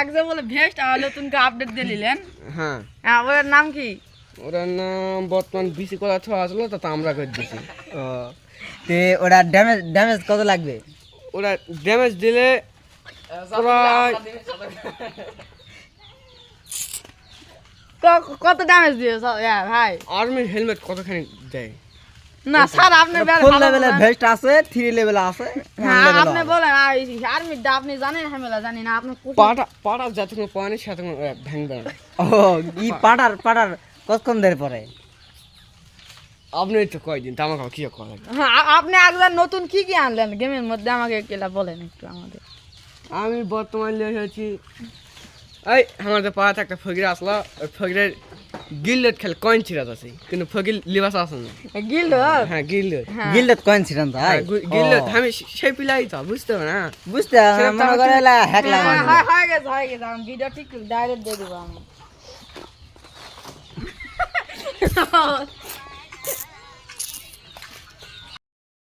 এক যে বলে ভেস্ট আর নতুন কা আপডেট দিয়ে নিলেন। হ্যাঁ হ্যাঁ ওর নাম কি? ওর নাম বর্তমান বিসি করা ছ আসলো তো আমরা করে দিছি। ও তে ওরা ড্যামেজ কত লাগবে? ওরা ড্যামেজ দিলে প্রায় কত ড্যামেজ দিয়ে ভাই? আর্মির হেলমেট কতখানি দেয়? না স্যার আপনি ফুল লেভেলের ভেস্ট আছে, 3 লেভেল আছে। হ্যাঁ আপনি বলেন আর্মির দা আপনি জানেন হামেলা জানি না আপনি পাটা যতক্ষণ পানি সাথে ভাঙবে না। ও ই পাটার কতক্ষণ ধরে পরে? আপনি তো কয়দিন তো আমাকে কি করা লাগে? হ্যাঁ আপনি একবার নতুন কি কি আনলেন গেমের মধ্যে আমাকে একলা বলেন একটু আমাদের। আমি বর্তমান লিয়ে হয়েছি এই আমাদের পাড়াতে একটা ফকির আসলো, ওই ফকিরের গিল্ডের খেলে কয়েন ছিড়াত আছে কিন্তু ফকির লিবাস আছে না। গিল্ড হ্যাঁ গিল্ডের গিল্ডত কয়েন ছিলেন তাই? গিল্ডের আমি সেই পিলাই তো বুঝতে হবে না। বুঝতে মনে করে হ্যাক লাগা। হয়ে গেছে আমি ভিডিও ঠিক ডাইরেক্ট দিয়ে দেবো আমি।